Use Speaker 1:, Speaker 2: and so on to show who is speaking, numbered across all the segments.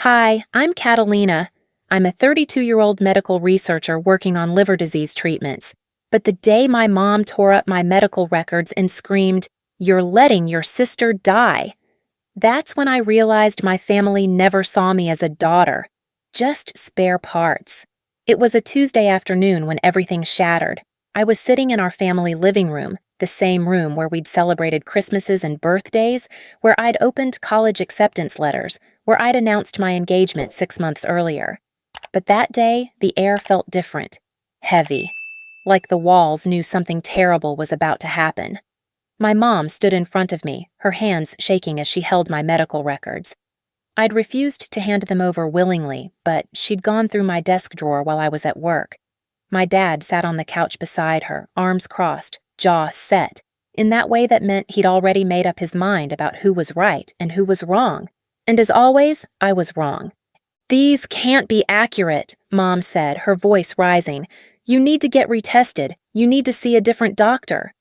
Speaker 1: Hi, I'm Catalina. I'm a 32-year-old medical researcher working on liver disease treatments. But the day my mom tore up my medical records and screamed, "You're letting your sister die," that's when I realized my family never saw me as a daughter, just spare parts. It was a Tuesday afternoon when everything shattered. I was sitting in our family living room, the same room where we'd celebrated Christmases and birthdays, where I'd opened college acceptance letters, where I'd announced my engagement 6 months earlier. But that day, the air felt different, heavy, like the walls knew something terrible was about to happen. My mom stood in front of me, her hands shaking as she held my medical records. I'd refused to hand them over willingly, but she'd gone through my desk drawer while I was at work. My dad sat on the couch beside her, arms crossed, jaw set, in that way that meant he'd already made up his mind about who was right and who was wrong. And as always, I was wrong. "These can't be accurate," Mom said, her voice rising. "You need to get retested. You need to see a different doctor."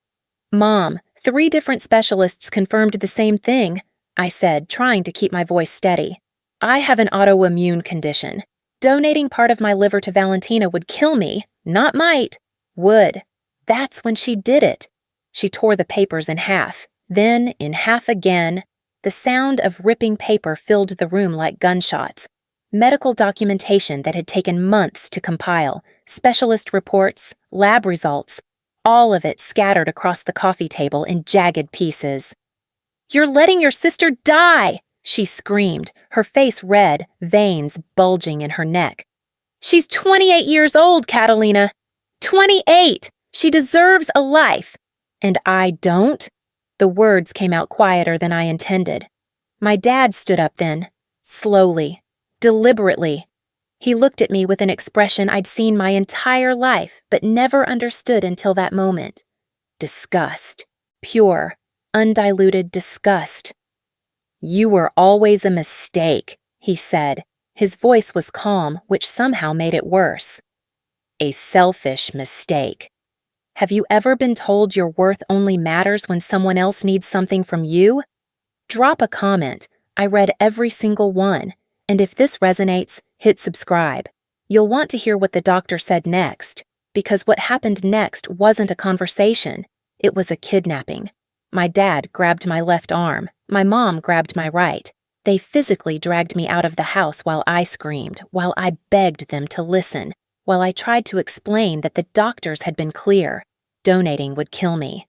Speaker 1: "Mom, 3 different specialists confirmed the same thing," I said, trying to keep my voice steady. "I have an autoimmune condition. Donating part of my liver to Valentina would kill me, not might, would." That's when she did it. She tore the papers in half, then in half again. The sound of ripping paper filled the room like gunshots. Medical documentation that had taken months to compile, specialist reports, lab results, all of it scattered across the coffee table in jagged pieces. "You're letting your sister die!" she screamed, her face red, veins bulging in her neck. "She's 28 years old, Catalina. 28! She deserves a life. And I don't?" The words came out quieter than I intended. My dad stood up then, slowly, deliberately. He looked at me with an expression I'd seen my entire life but never understood until that moment. Disgust. Pure, undiluted disgust. "You were always a mistake," he said. His voice was calm, which somehow made it worse. "A selfish mistake. Have you ever been told your worth only matters when someone else needs something from you? Drop a comment. I read every single one. And if this resonates, hit subscribe. You'll want to hear what the doctor said next, because what happened next wasn't a conversation. It was a kidnapping. My dad grabbed my left arm. My mom grabbed my right. They physically dragged me out of the house while I screamed, while I begged them to listen, while I tried to explain that the doctors had been clear. Donating would kill me.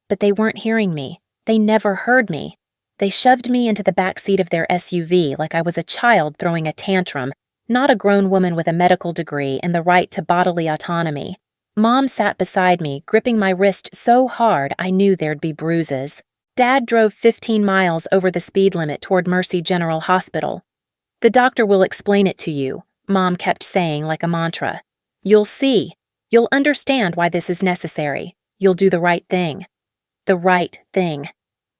Speaker 1: But they weren't hearing me. They never heard me. They shoved me into the back seat of their SUV like I was a child throwing a tantrum, not a grown woman with a medical degree and the right to bodily autonomy. Mom sat beside me, gripping my wrist so hard I knew there'd be bruises. Dad drove 15 miles over the speed limit toward Mercy General Hospital. "The doctor will explain it to you," Mom kept saying like a mantra. "You'll see. You'll understand why this is necessary. You'll do the right thing." The right thing.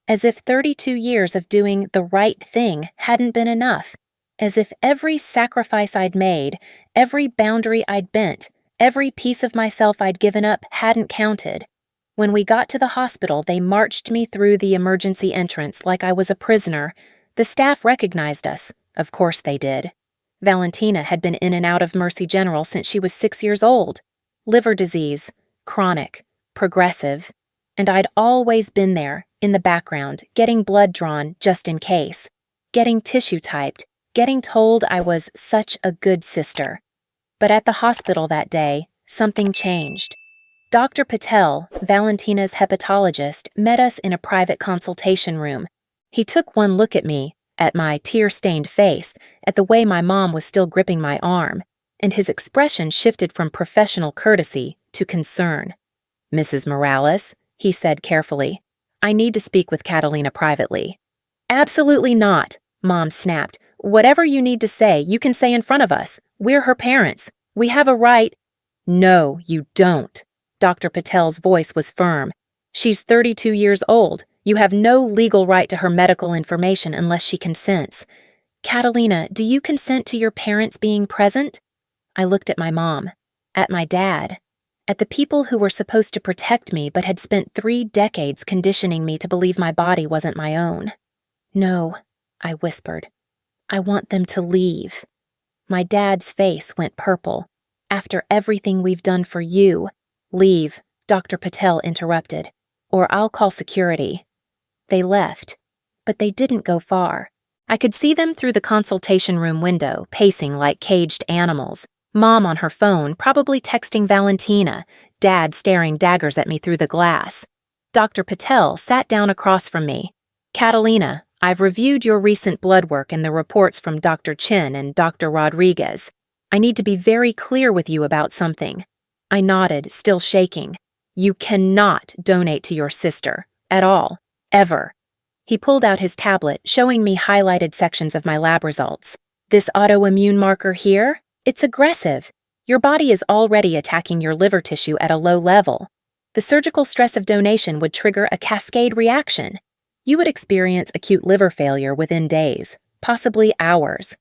Speaker 1: As if 32 years of doing the right thing hadn't been enough. As if every sacrifice I'd made, every boundary I'd bent, every piece of myself I'd given up hadn't counted. When we got to the hospital, they marched me through the emergency entrance like I was a prisoner. The staff recognized us. Of course they did. Valentina had been in and out of Mercy General since she was 6 years old. Liver disease, chronic, progressive. And I'd always been there, in the background, getting blood drawn just in case, getting tissue typed, getting told I was such a good sister. But at the hospital that day, something changed. Dr. Patel, Valentina's hepatologist, met us in a private consultation room. He took one look at me, at my tear-stained face, at the way my mom was still gripping my arm, and his expression shifted from professional courtesy to concern. "Mrs. Morales," he said carefully, "I need to speak with Catalina privately." "Absolutely not," Mom snapped. "Whatever you need to say, you can say in front of us. We're her parents. We have a right—" "No, you don't." Dr. Patel's voice was firm. "She's 32 years old. You have no legal right to her medical information unless she consents. Catalina, do you consent to your parents being present?" I looked at my mom, at my dad, at the people who were supposed to protect me but had spent 3 decades conditioning me to believe my body wasn't my own. "No," I whispered. I want them to leave. My dad's face went purple. After everything we've done for you. Leave, Dr. Patel interrupted, or I'll call security. They left, but they didn't go far. I could see them through the consultation room window, pacing like caged animals. Mom on her phone, probably texting Valentina, Dad staring daggers at me through the glass. Dr. Patel sat down across from me. Catalina, I've reviewed your recent blood work and the reports from Dr. Chin and Dr. Rodriguez. I need to be very clear with you about something. I nodded, still shaking. You cannot donate to your sister. At all. Ever. He pulled out his tablet, showing me highlighted sections of my lab results. This autoimmune marker here? It's aggressive. Your body is already attacking your liver tissue at a low level. The surgical stress of donation would trigger a cascade reaction. You would experience acute liver failure within days, possibly hours.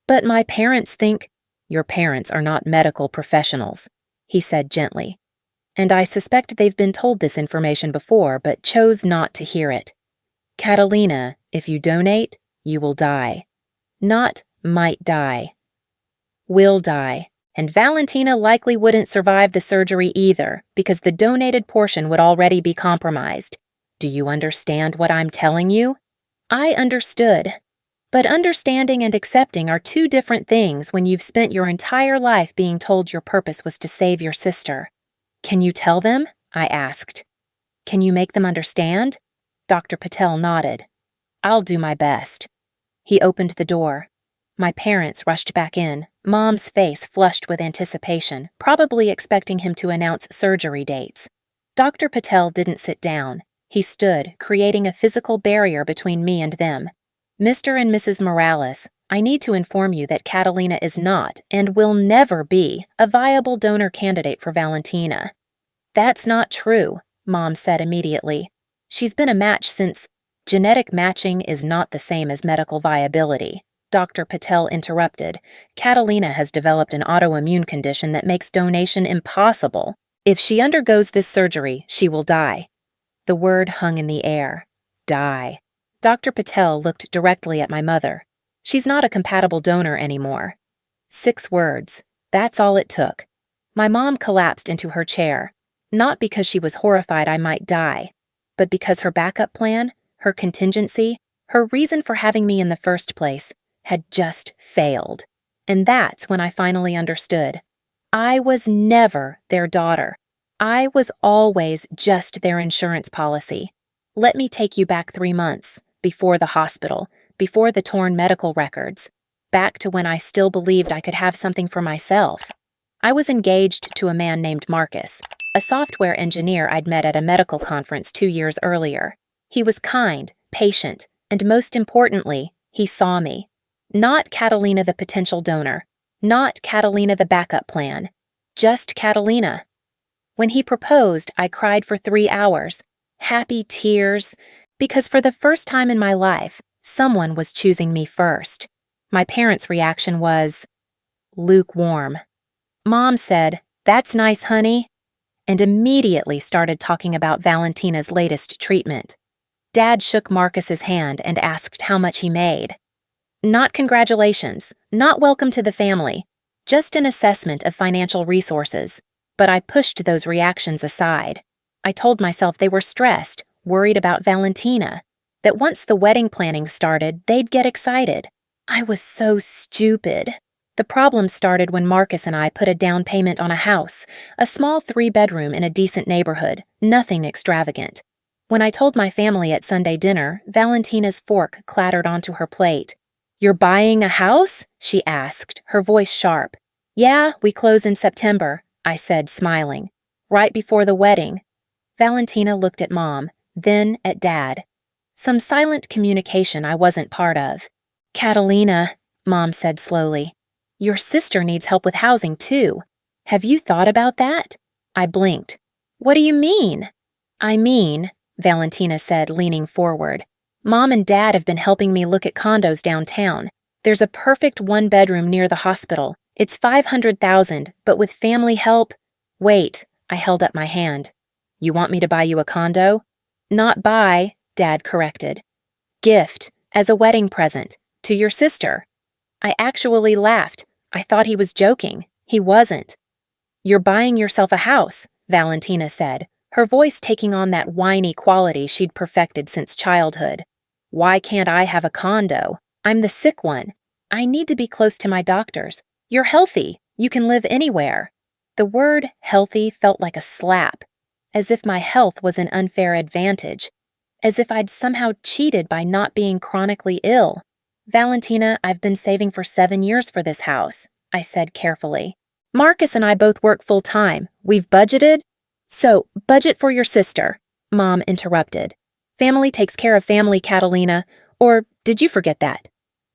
Speaker 1: But my parents think, your parents are not medical professionals, he said gently. And I suspect they've been told this information before, but chose not to hear it. Catalina, if you donate, you will die. Not might die. Will die. And Valentina likely wouldn't survive the surgery either, because the donated portion would already be compromised. Do you understand what I'm telling you? I understood. But understanding and accepting are two different things when you've spent your entire life being told your purpose was to save your sister. Can you tell them? I asked. Can you make them understand? Dr. Patel nodded. I'll do my best. He opened the door. My parents rushed back in, Mom's face flushed with anticipation, probably expecting him to announce surgery dates. Dr. Patel didn't sit down. He stood, creating a physical barrier between me and them. Mr. and Mrs. Morales, I need to inform you that Catalina is not, and will never be, a viable donor candidate for Valentina. That's not true, Mom said immediately. She's been a match since... Genetic matching is not the same as medical viability. Dr. Patel interrupted. Catalina has developed an autoimmune condition that makes donation impossible. If she undergoes this surgery, she will die. The word hung in the air. Die. Dr. Patel looked directly at my mother. She's not a compatible donor anymore. 6 words. That's all it took. My mom collapsed into her chair, not because she was horrified I might die, but because her backup plan, her contingency, her reason for having me in the first place, had just failed. And that's when I finally understood. I was never their daughter. I was always just their insurance policy. Let me take you back 3 months, before the hospital, before the torn medical records, back to when I still believed I could have something for myself. I was engaged to a man named Marcus, a software engineer I'd met at a medical conference 2 years earlier. He was kind, patient, and most importantly, he saw me. Not Catalina the potential donor, not Catalina the backup plan, just Catalina. When he proposed, I cried for 3 hours, happy tears, because for the first time in my life, someone was choosing me first. My parents' reaction was lukewarm. Mom said, "That's nice, honey," and immediately started talking about Valentina's latest treatment. Dad shook Marcus's hand and asked how much he made. Not congratulations, not welcome to the family, just an assessment of financial resources. But I pushed those reactions aside. I told myself they were stressed, worried about Valentina, that once the wedding planning started, they'd get excited. I was so stupid. The problem started when Marcus and I put a down payment on a house, a small 3-bedroom in a decent neighborhood, nothing extravagant. When I told my family at Sunday dinner, Valentina's fork clattered onto her plate. "You're buying a house?" she asked, her voice sharp. "Yeah, we close in September," I said, smiling. "Right before the wedding." Valentina looked at Mom, then at Dad. Some silent communication I wasn't part of. "Catalina," Mom said slowly, "your sister needs help with housing too. Have you thought about that?" I blinked. "What do you mean?" "I mean," Valentina said, leaning forward, "Mom and Dad have been helping me look at condos downtown. There's a perfect 1-bedroom near the hospital. It's $500,000, but with family help..." "Wait," I held up my hand. "You want me to buy you a condo?" "Not buy," Dad corrected. "Gift, as a wedding present, to your sister." I actually laughed. I thought he was joking. He wasn't. "You're buying yourself a house," Valentina said, her voice taking on that whiny quality she'd perfected since childhood. "Why can't I have a condo? I'm the sick one. I need to be close to my doctors. You're healthy. You can live anywhere." The word healthy felt like a slap, as if my health was an unfair advantage, as if I'd somehow cheated by not being chronically ill. "Valentina, I've been saving for 7 years for this house," I said carefully. "Marcus and I both work full-time. We've budgeted—" "So, budget for your sister," Mom interrupted. "Family takes care of family, Catalina. Or did you forget that?"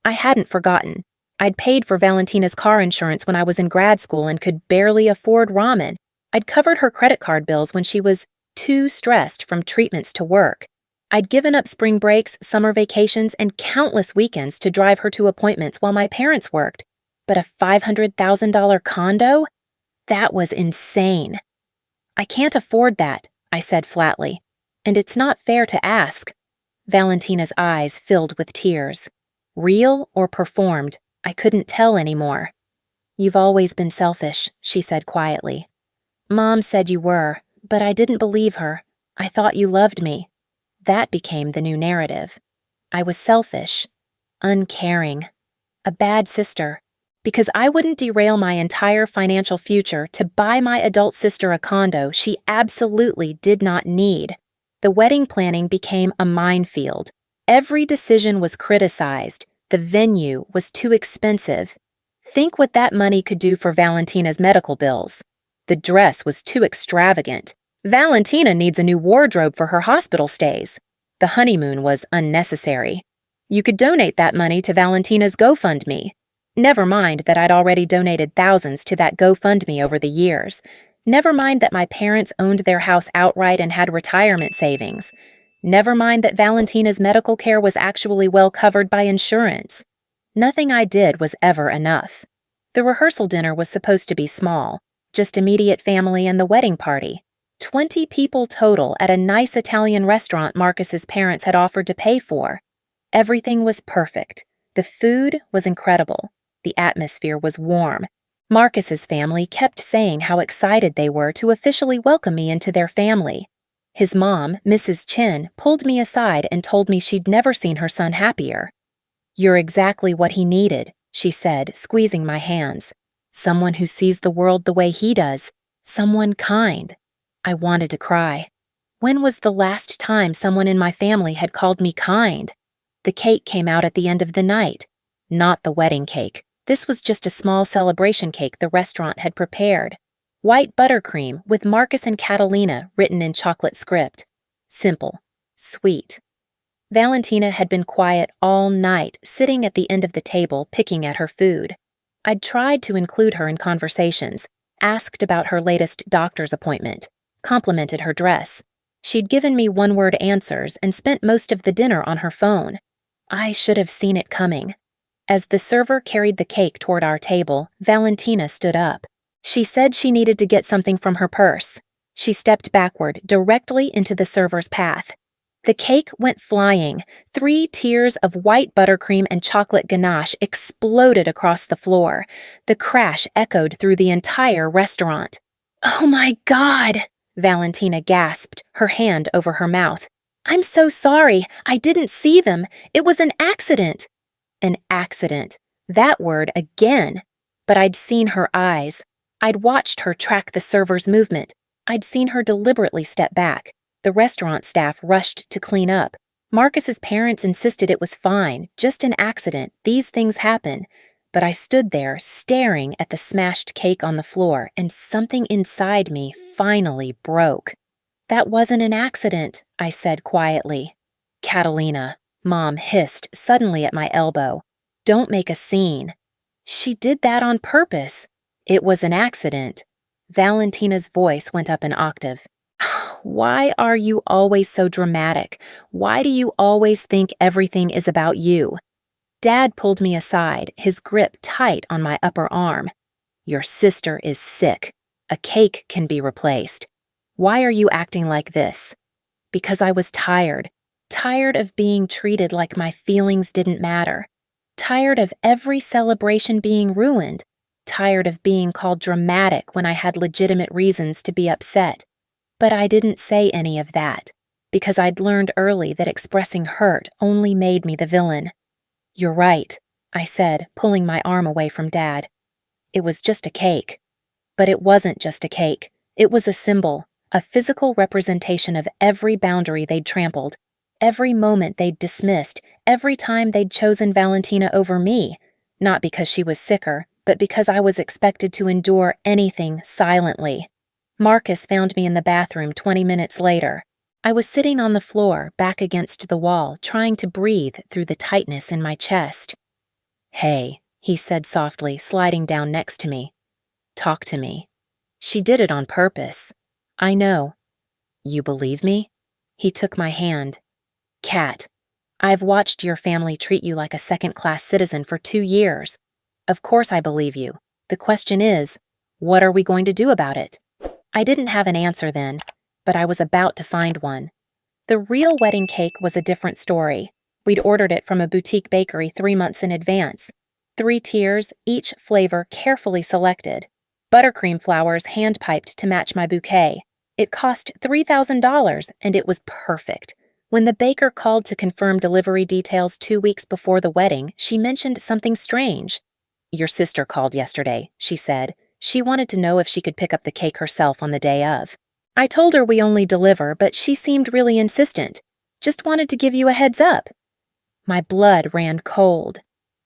Speaker 1: I hadn't forgotten. I'd paid for Valentina's car insurance when I was in grad school and could barely afford ramen. I'd covered her credit card bills when she was too stressed from treatments to work. I'd given up spring breaks, summer vacations, and countless weekends to drive her to appointments while my parents worked. But a $500,000 condo? That was insane. "I can't afford that," I said flatly. "And it's not fair to ask." Valentina's eyes filled with tears. Real or performed, I couldn't tell anymore. "You've always been selfish," she said quietly. "Mom said you were, but I didn't believe her. I thought you loved me." That became the new narrative. I was selfish, uncaring, a bad sister, because I wouldn't derail my entire financial future to buy my adult sister a condo she absolutely did not need. The wedding planning became a minefield. Every decision was criticized. The venue was too expensive. Think what that money could do for Valentina's medical bills. The dress was too extravagant. Valentina needs a new wardrobe for her hospital stays. The honeymoon was unnecessary. You could donate that money to Valentina's GoFundMe. Never mind that I'd already donated thousands to that GoFundMe over the years. Never mind that my parents owned their house outright and had retirement savings. Never mind that Valentina's medical care was actually well covered by insurance. Nothing I did was ever enough. The rehearsal dinner was supposed to be small, just immediate family and the wedding party. 20 people total at a nice Italian restaurant Marcus's parents had offered to pay for. Everything was perfect. The food was incredible. The atmosphere was warm. Marcus's family kept saying how excited they were to officially welcome me into their family. His mom, Mrs. Chin, pulled me aside and told me she'd never seen her son happier. "You're exactly what he needed," she said, squeezing my hands. "Someone who sees the world the way he does. Someone kind." I wanted to cry. When was the last time someone in my family had called me kind? The cake came out at the end of the night. Not the wedding cake. This was just a small celebration cake the restaurant had prepared. White buttercream with Marcus and Catalina written in chocolate script. Simple. Sweet. Valentina had been quiet all night, sitting at the end of the table, picking at her food. I'd tried to include her in conversations, asked about her latest doctor's appointment, complimented her dress. She'd given me one-word answers and spent most of the dinner on her phone. I should have seen it coming. As the server carried the cake toward our table, Valentina stood up. She said she needed to get something from her purse. She stepped backward, directly into the server's path. The cake went flying. 3 tiers of white buttercream and chocolate ganache exploded across the floor. The crash echoed through the entire restaurant. "Oh my God!" Valentina gasped, her hand over her mouth. "I'm so sorry. I didn't see them. It was an accident." An accident. That word again. But I'd seen her eyes. I'd watched her track the server's movement. I'd seen her deliberately step back. The restaurant staff rushed to clean up. Marcus's parents insisted it was fine, just an accident. These things happen. But I stood there, staring at the smashed cake on the floor, and something inside me finally broke. "That wasn't an accident," I said quietly. "Catalina," Mom hissed suddenly at my elbow. "Don't make a scene." "She did that on purpose." "It was an accident." Valentina's voice went up an octave. "Why are you always so dramatic? Why do you always think everything is about you?" Dad pulled me aside, his grip tight on my upper arm. "Your sister is sick. A cake can be replaced. Why are you acting like this?" "Because I was tired. Tired of being treated like my feelings didn't matter. tired of every celebration being ruined, tired of being called dramatic when I had legitimate reasons to be upset. But I didn't say any of that, because I'd learned early that expressing hurt only made me the villain. "You're right," I said, pulling my arm away from Dad. "It was just a cake." But it wasn't just a cake. It was a symbol, a physical representation of every boundary they'd trampled, every moment they'd dismissed, every time they'd chosen Valentina over me, not because she was sicker, but because I was expected to endure anything silently. Marcus found me in the bathroom 20 minutes later. I was sitting on the floor, back against the wall, trying to breathe through the tightness in my chest. "Hey," he said softly, sliding down next to me. "Talk to me." She did it on purpose. "I know." "You believe me?" He took my hand. "Kat, I've watched your family treat you like a second-class citizen for 2 years. Of course I believe you. The question is, what are we going to do about it?" I didn't have an answer then, but I was about to find one. The real wedding cake was a different story. We'd ordered it from a boutique bakery 3 months in advance. 3 tiers, each flavor carefully selected. Buttercream flowers hand-piped to match my bouquet. It cost $3,000, and it was perfect. When the baker called to confirm delivery details 2 weeks before the wedding, she mentioned something strange. "Your sister called yesterday," she said. "She wanted to know if she could pick up the cake herself on the day of." I told her we only deliver, but she seemed really insistent. "Just wanted to give you a heads up." My blood ran cold.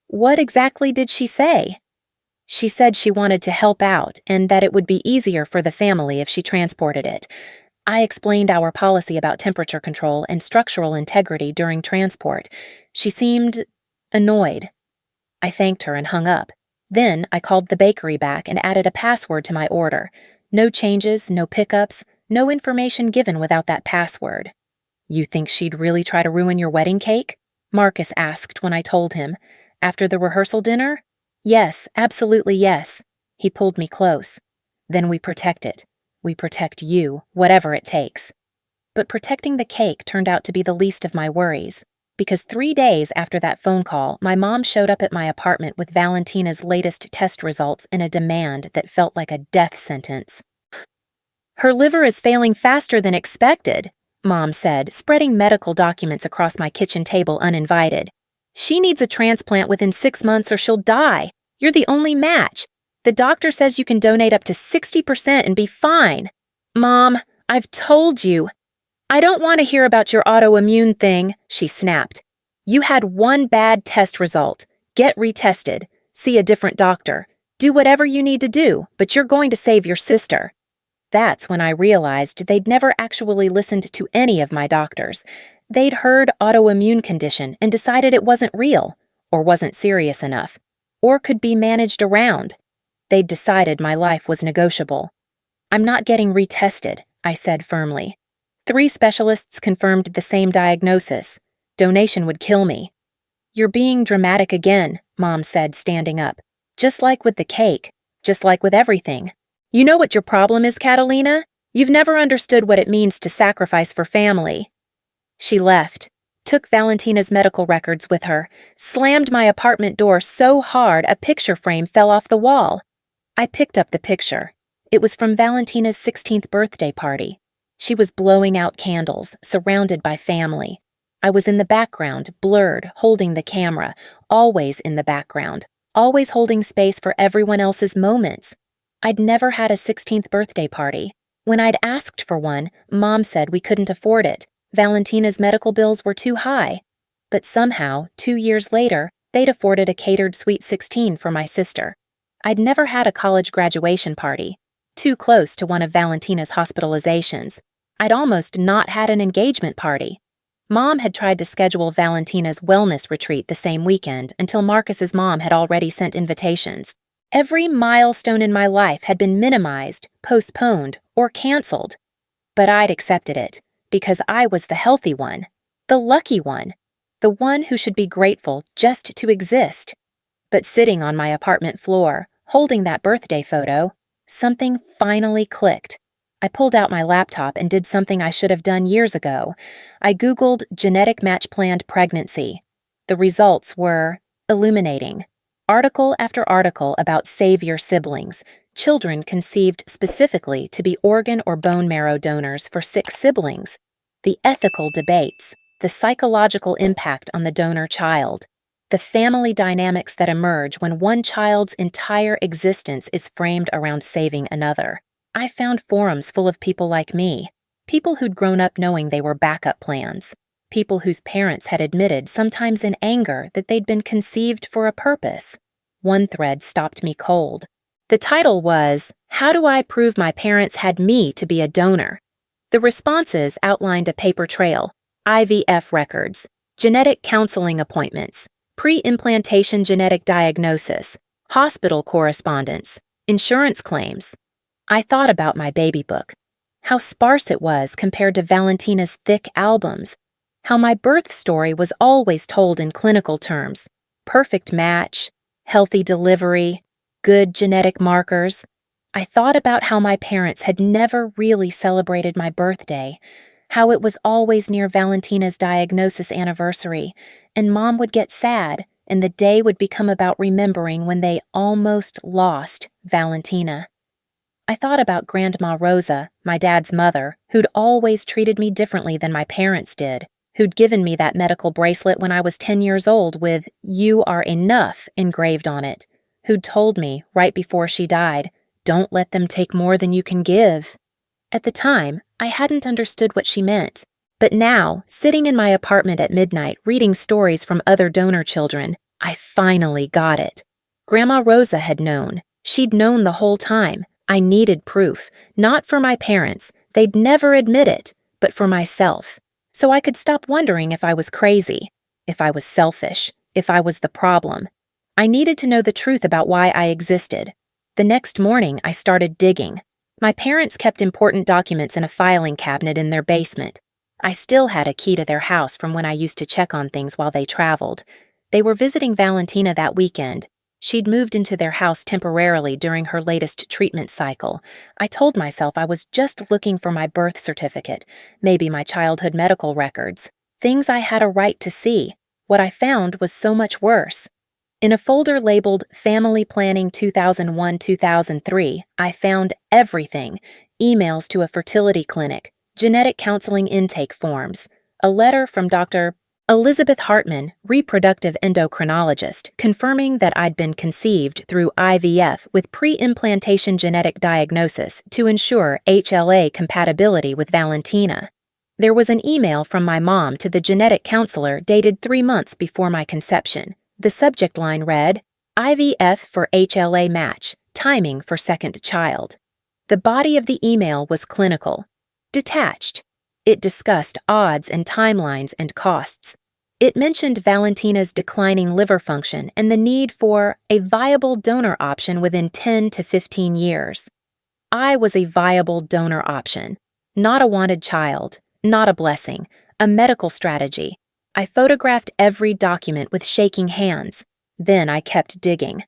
Speaker 1: What exactly did she say? She said she wanted to help out and that it would be easier for the family if she transported it. I explained our policy about temperature control and structural integrity during transport. She seemed annoyed. I thanked her and hung up. Then I called the bakery back and added a password to my order. No changes, no pickups, no information given without that password. "You think she'd really try to ruin your wedding cake?" Marcus asked when I told him. "After the rehearsal dinner?" "Yes, absolutely yes." He pulled me close. "Then we protect it. We protect you, whatever it takes." But protecting the cake turned out to be the least of my worries, because 3 days after that phone call, my mom showed up at my apartment with Valentina's latest test results and a demand that felt like a death sentence. "Her liver is failing faster than expected," Mom said, spreading medical documents across my kitchen table uninvited. "She needs a transplant within 6 months or she'll die. You're the only match. The doctor says you can donate up to 60% and be fine." "Mom, I've told you." "I don't want to hear about your autoimmune thing," she snapped. "You had 1 bad test result. Get retested. See a different doctor. Do whatever you need to do, but you're going to save your sister." That's when I realized they'd never actually listened to any of my doctors. They'd heard autoimmune condition and decided it wasn't real, or wasn't serious enough, or could be managed around. They'd decided my life was negotiable. "I'm not getting retested," I said firmly. 3 specialists confirmed the same diagnosis. Donation would kill me. "You're being dramatic again," Mom said, standing up. "Just like with the cake, just like with everything. You know what your problem is, Catalina? You've never understood what it means to sacrifice for family." She left, took Valentina's medical records with her, slammed my apartment door so hard a picture frame fell off the wall. I picked up the picture. It was from Valentina's 16th birthday party. She was blowing out candles, surrounded by family. I was in the background, blurred, holding the camera, always in the background, always holding space for everyone else's moments. I'd never had a 16th birthday party. When I'd asked for one, Mom said we couldn't afford it. Valentina's medical bills were too high. But somehow, 2 years later, they'd afforded a catered Sweet 16 for my sister. I'd never had a college graduation party. Too close to one of Valentina's hospitalizations. I'd almost not had an engagement party. Mom had tried to schedule Valentina's wellness retreat the same weekend until Marcus's mom had already sent invitations. Every milestone in my life had been minimized, postponed, or canceled. But I'd accepted it, because I was the healthy one, the lucky one, the one who should be grateful just to exist. But sitting on my apartment floor, holding that birthday photo, something finally clicked. I pulled out my laptop and did something I should have done years ago. I Googled genetic match planned pregnancy. The results were Illuminating. Article after article about Save Your Siblings, children conceived specifically to be organ or bone marrow donors for sick siblings, the ethical debates, the psychological impact on the donor child, the family dynamics that emerge when one child's entire existence is framed around saving another. I found forums full of people like me, people who'd grown up knowing they were backup plans, people whose parents had admitted, sometimes in anger, that they'd been conceived for a purpose. One thread stopped me cold. The title was, "How Do I Prove My Parents Had Me to Be a Donor?" The responses outlined a paper trail, IVF records, genetic counseling appointments, pre-implantation genetic diagnosis, hospital correspondence, insurance claims. I thought about my baby book, how sparse it was compared to Valentina's thick albums, how my birth story was always told in clinical terms, perfect match, healthy delivery, good genetic markers. I thought about how my parents had never really celebrated my birthday, how it was always near Valentina's diagnosis anniversary, and Mom would get sad, and the day would become about remembering when they almost lost Valentina. I thought about Grandma Rosa, my dad's mother, who'd always treated me differently than my parents did, who'd given me that medical bracelet when I was 10 years old with "You are enough" engraved on it, who'd told me, right before she died, "Don't let them take more than you can give." At the time, I hadn't understood what she meant. But now, sitting in my apartment at midnight reading stories from other donor children, I finally got it. Grandma Rosa had known. She'd known the whole time. I needed proof, not for my parents, they'd never admit it, but for myself. So I could stop wondering if I was crazy, if I was selfish, if I was the problem. I needed to know the truth about why I existed. The next morning, I started digging. My parents kept important documents in a filing cabinet in their basement. I still had a key to their house from when I used to check on things while they traveled. They were visiting Valentina that weekend. She'd moved into their house temporarily during her latest treatment cycle. I told myself I was just looking for my birth certificate, maybe my childhood medical records, things I had a right to see. What I found was so much worse. In a folder labeled Family Planning 2001-2003, I found everything: emails to a fertility clinic, genetic counseling intake forms, a letter from Dr. Elizabeth Hartman, reproductive endocrinologist, confirming that I'd been conceived through IVF with pre-implantation genetic diagnosis to ensure HLA compatibility with Valentina. There was an email from my mom to the genetic counselor dated 3 months before my conception. The subject line read, "IVF for HLA match, timing for second child." The body of the email was clinical, detached. It discussed odds and timelines and costs. It mentioned Valentina's declining liver function and the need for a viable donor option within 10 to 15 years. I was a viable donor option, not a wanted child, not a blessing, a medical strategy. I photographed every document with shaking hands. Then I kept digging.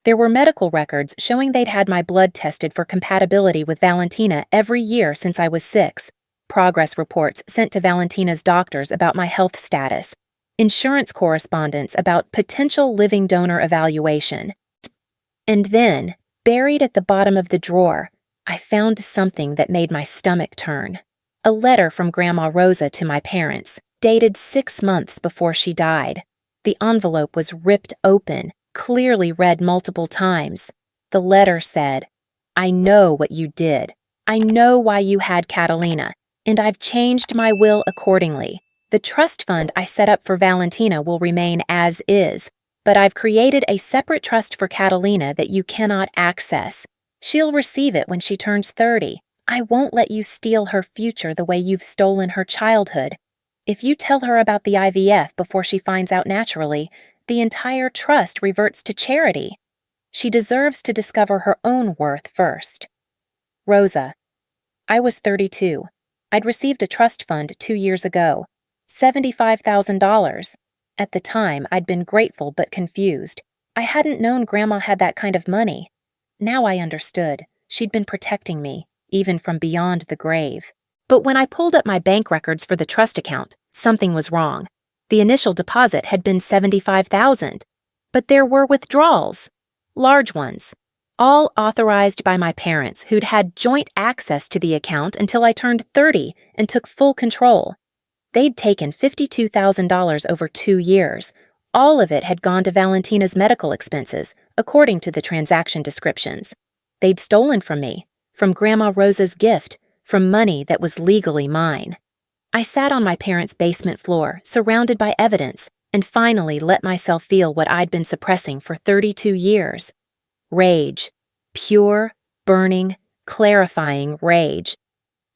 Speaker 1: There were medical records showing they'd had my blood tested for compatibility with Valentina every year since I was 6. Progress reports sent to Valentina's doctors about my health status, insurance correspondence about potential living donor evaluation. And then, buried at the bottom of the drawer, I found something that made my stomach turn. A letter from Grandma Rosa to my parents, dated 6 months before she died. The envelope was ripped open, clearly read multiple times. The letter said, "I know what you did. I know why you had Catalina, and I've changed my will accordingly. The trust fund I set up for Valentina will remain as is, but I've created a separate trust for Catalina that you cannot access. She'll receive it when she turns 30. I won't let you steal her future the way you've stolen her childhood. If you tell her about the IVF before she finds out naturally, the entire trust reverts to charity. She deserves to discover her own worth first." Rosa. I was 32. I'd received a trust fund 2 years ago, $75,000. At the time, I'd been grateful but confused. I hadn't known Grandma had that kind of money. Now I understood. She'd been protecting me, even from beyond the grave. But when I pulled up my bank records for the trust account, something was wrong. The initial deposit had been $75,000. But there were withdrawals, large ones, all authorized by my parents who'd had joint access to the account until I turned 30 and took full control. They'd taken $52,000 over 2 years. All of it had gone to Valentina's medical expenses, according to the transaction descriptions. They'd stolen from me, from Grandma Rosa's gift, from money that was legally mine. I sat on my parents' basement floor, surrounded by evidence, and finally let myself feel what I'd been suppressing for 32 years. Rage. Pure, burning, clarifying rage.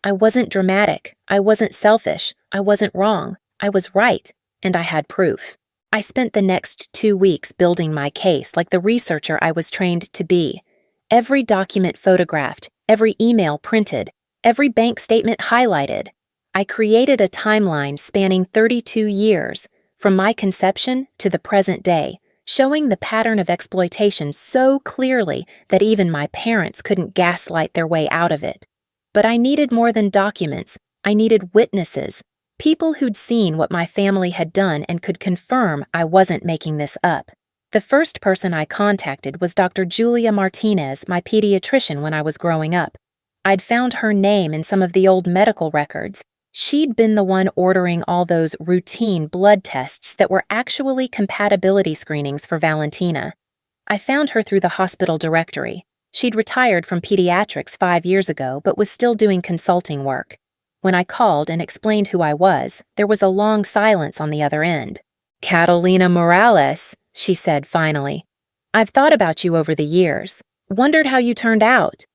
Speaker 1: I wasn't dramatic. I wasn't selfish. I wasn't wrong. I was right, and I had proof. I spent the next 2 weeks building my case like the researcher I was trained to be. Every document photographed, every email printed, every bank statement highlighted. I created a timeline spanning 32 years, from my conception to the present day, showing the pattern of exploitation so clearly that even my parents couldn't gaslight their way out of it. But I needed more than documents. I needed witnesses, people who'd seen what my family had done and could confirm I wasn't making this up. The first person I contacted was Dr. Julia Martinez, my pediatrician when I was growing up. I'd found her name in some of the old medical records. She'd been the one ordering all those routine blood tests that were actually compatibility screenings for Valentina. I found her through the hospital directory. She'd retired from pediatrics 5 years ago, but was still doing consulting work. When I called and explained who I was, there was a long silence on the other end. "Catalina Morales," she said finally. "I've thought about you over the years. Wondered how you turned out."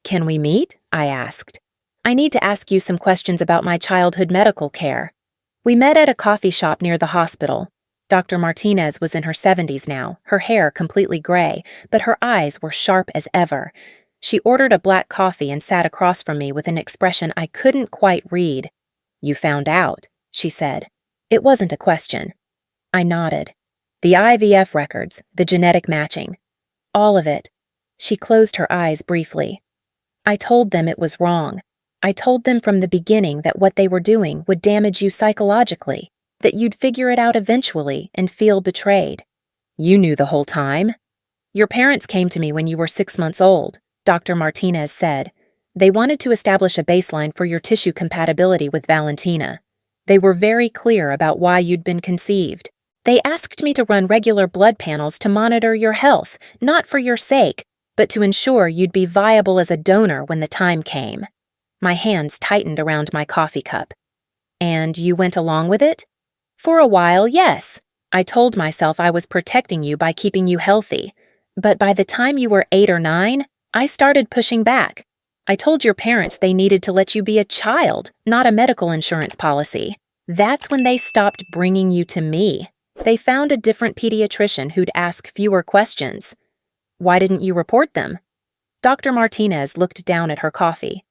Speaker 1: "Can we meet?" I asked. "I need to ask you some questions about my childhood medical care." We met at a coffee shop near the hospital. Dr. Martinez was in her 70s now, her hair completely gray, but her eyes were sharp as ever. She ordered a black coffee and sat across from me with an expression I couldn't quite read. "You found out," she said. It wasn't a question. I nodded. "The IVF records, the genetic matching. All of it." She closed her eyes briefly. "I told them it was wrong. I told them from the beginning that what they were doing would damage you psychologically, that you'd figure it out eventually and feel betrayed." "You knew the whole time?" "Your parents came to me when you were 6 months old," Dr. Martinez said. "They wanted to establish a baseline for your tissue compatibility with Valentina. They were very clear about why you'd been conceived. They asked me to run regular blood panels to monitor your health, not for your sake, but to ensure you'd be viable as a donor when the time came." My hands tightened around my coffee cup. "And you went along with it?" "For a while, yes. I told myself I was protecting you by keeping you healthy. But by the time you were 8 or 9, I started pushing back. I told your parents they needed to let you be a child, not a medical insurance policy. That's when they stopped bringing you to me. They found a different pediatrician who'd ask fewer questions." "Why didn't you report them?" Dr. Martinez looked down at her coffee.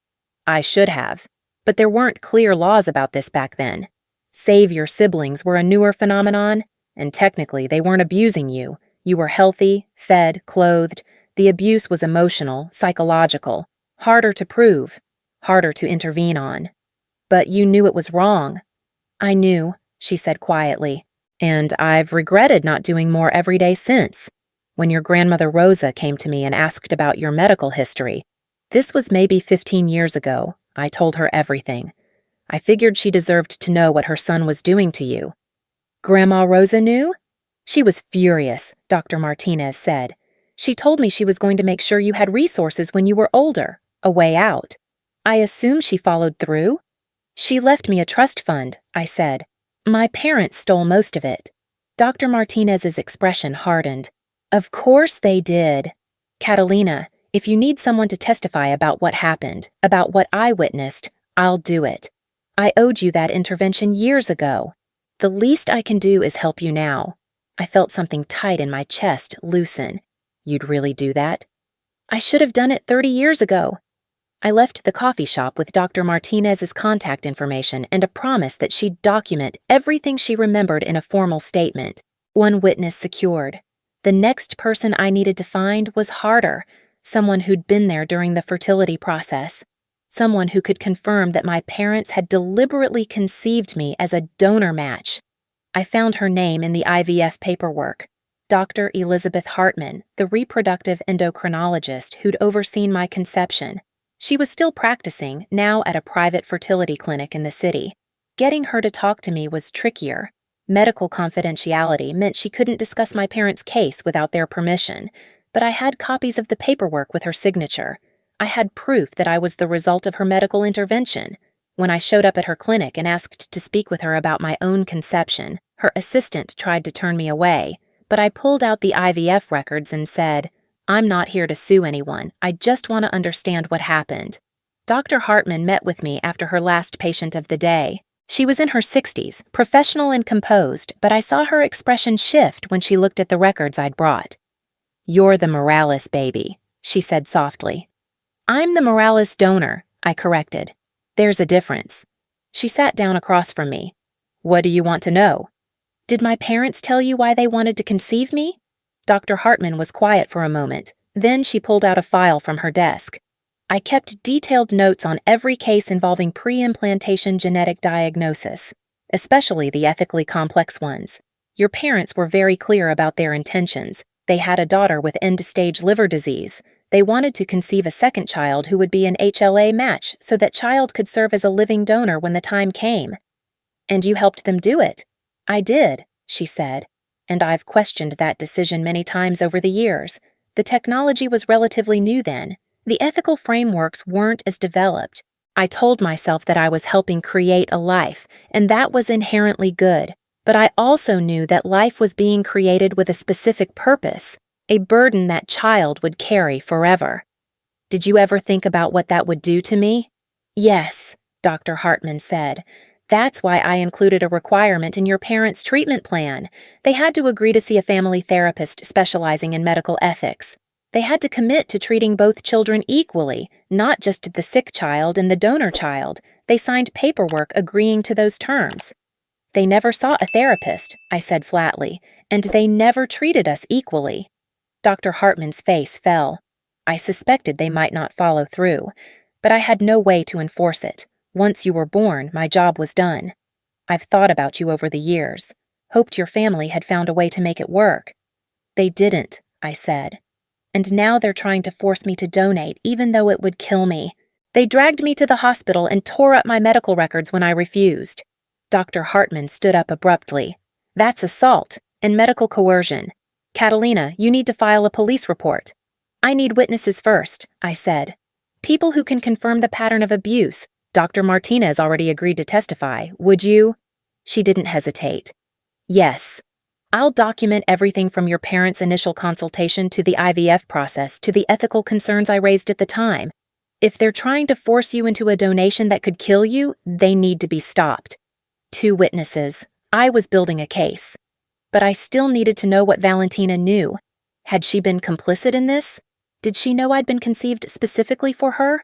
Speaker 1: "I should have. But there weren't clear laws about this back then. Save your siblings were a newer phenomenon, and technically they weren't abusing you. You were healthy, fed, clothed. The abuse was emotional, psychological, harder to prove, harder to intervene on. But you knew it was wrong." "I knew," she said quietly, "and I've regretted not doing more every day since. When your grandmother Rosa came to me and asked about your medical history, this was maybe 15 years ago, I told her everything. I figured she deserved to know what her son was doing to you." "Grandma Rosa knew?" "She was furious," Dr. Martinez said. "She told me she was going to make sure you had resources when you were older, a way out. I assume she followed through?" "She left me a trust fund," I said. "My parents stole most of it." Dr. Martinez's expression hardened. "Of course they did. Catalina, if you need someone to testify about what happened, about what I witnessed, I'll do it. I owed you that intervention years ago. The least I can do is help you now." I felt something tight in my chest loosen. "You'd really do that?" "I should have done it 30 years ago." I left the coffee shop with Dr. Martinez's contact information and a promise that she'd document everything she remembered in a formal statement. One witness secured. The next person I needed to find was harder, someone who'd been there during the fertility process, someone who could confirm that my parents had deliberately conceived me as a donor match. I found her name in the IVF paperwork. Dr. Elizabeth Hartman, the reproductive endocrinologist who'd overseen my conception. She was still practicing, now at a private fertility clinic in the city. Getting her to talk to me was trickier. Medical confidentiality meant she couldn't discuss my parents' case without their permission, but I had copies of the paperwork with her signature. I had proof that I was the result of her medical intervention. When I showed up at her clinic and asked to speak with her about my own conception, her assistant tried to turn me away, but I pulled out the IVF records and said, "I'm not here to sue anyone. I just want to understand what happened." Dr. Hartman met with me after her last patient of the day. She was in her 60s, professional and composed, but I saw her expression shift when she looked at the records I'd brought. "You're the Morales baby," she said softly. "I'm the Morales donor," I corrected. "There's a difference." She sat down across from me. "What do you want to know?" "Did my parents tell you why they wanted to conceive me?" Dr. Hartman was quiet for a moment. Then she pulled out a file from her desk. "I kept detailed notes on every case involving pre-implantation genetic diagnosis, especially the ethically complex ones. Your parents were very clear about their intentions. They had a daughter with end-stage liver disease. They wanted to conceive a second child who would be an HLA match so that child could serve as a living donor when the time came." "And you helped them do it?" "I did," she said, "and I've questioned that decision many times over the years. The technology was relatively new then. The ethical frameworks weren't as developed. I told myself that I was helping create a life, and that was inherently good. But I also knew that life was being created with a specific purpose, a burden that child would carry forever." "Did you ever think about what that would do to me?" "Yes," Dr. Hartman said. "That's why I included a requirement in your parents' treatment plan. They had to agree to see a family therapist specializing in medical ethics. They had to commit to treating both children equally, not just the sick child and the donor child. They signed paperwork agreeing to those terms." "They never saw a therapist," I said flatly, "and they never treated us equally." Dr. Hartman's face fell. "I suspected they might not follow through, but I had no way to enforce it. Once you were born, my job was done. I've thought about you over the years. Hoped your family had found a way to make it work." "They didn't," I said. "And now they're trying to force me to donate, even though it would kill me. They dragged me to the hospital and tore up my medical records when I refused." Dr. Hartman stood up abruptly. "That's assault and medical coercion. Catalina, you need to file a police report." "I need witnesses first," I said. "People who can confirm the pattern of abuse. Dr. Martinez already agreed to testify. Would you?" She didn't hesitate. "Yes. I'll document everything from your parents' initial consultation to the IVF process to the ethical concerns I raised at the time. If they're trying to force you into a donation that could kill you, they need to be stopped." 2 witnesses. I was building a case. But I still needed to know what Valentina knew. Had she been complicit in this? Did she know I'd been conceived specifically for her?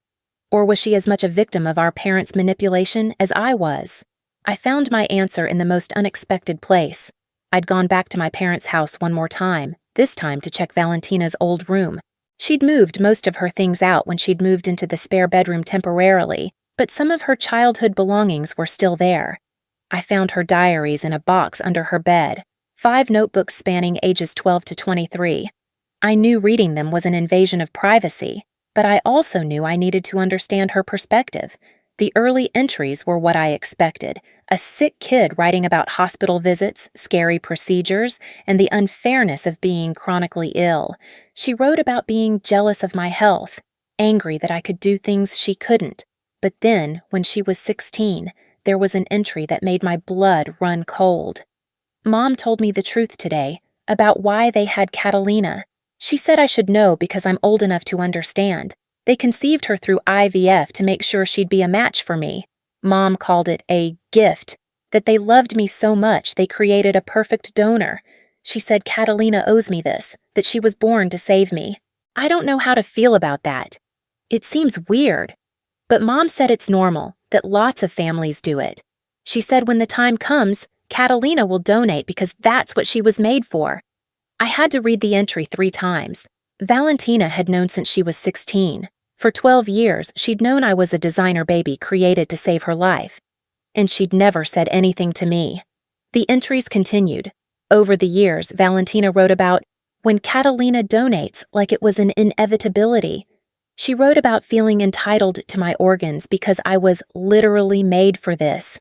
Speaker 1: Or was she as much a victim of our parents' manipulation as I was? I found my answer in the most unexpected place. I'd gone back to my parents' house one more time, this time to check Valentina's old room. She'd moved most of her things out when she'd moved into the spare bedroom temporarily, but some of her childhood belongings were still there. I found her diaries in a box under her bed, 5 notebooks spanning ages 12 to 23. I knew reading them was an invasion of privacy, but I also knew I needed to understand her perspective. The early entries were what I expected, a sick kid writing about hospital visits, scary procedures, and the unfairness of being chronically ill. She wrote about being jealous of my health, angry that I could do things she couldn't. But then, when she was 16, there was an entry that made my blood run cold. Mom told me the truth today, about why they had Catalina. She said I should know because I'm old enough to understand. They conceived her through IVF to make sure she'd be a match for me. Mom called it a gift, that they loved me so much they created a perfect donor. She said Catalina owes me this, that she was born to save me. I don't know how to feel about that. It seems weird. But Mom said it's normal, that lots of families do it. She said when the time comes, Catalina will donate because that's what she was made for. I had to read the entry 3 times. Valentina had known since she was 16. For 12 years, she'd known I was a designer baby created to save her life. And she'd never said anything to me. The entries continued. Over the years, Valentina wrote about when Catalina donates like it was an inevitability. She wrote about feeling entitled to my organs because I was literally made for this.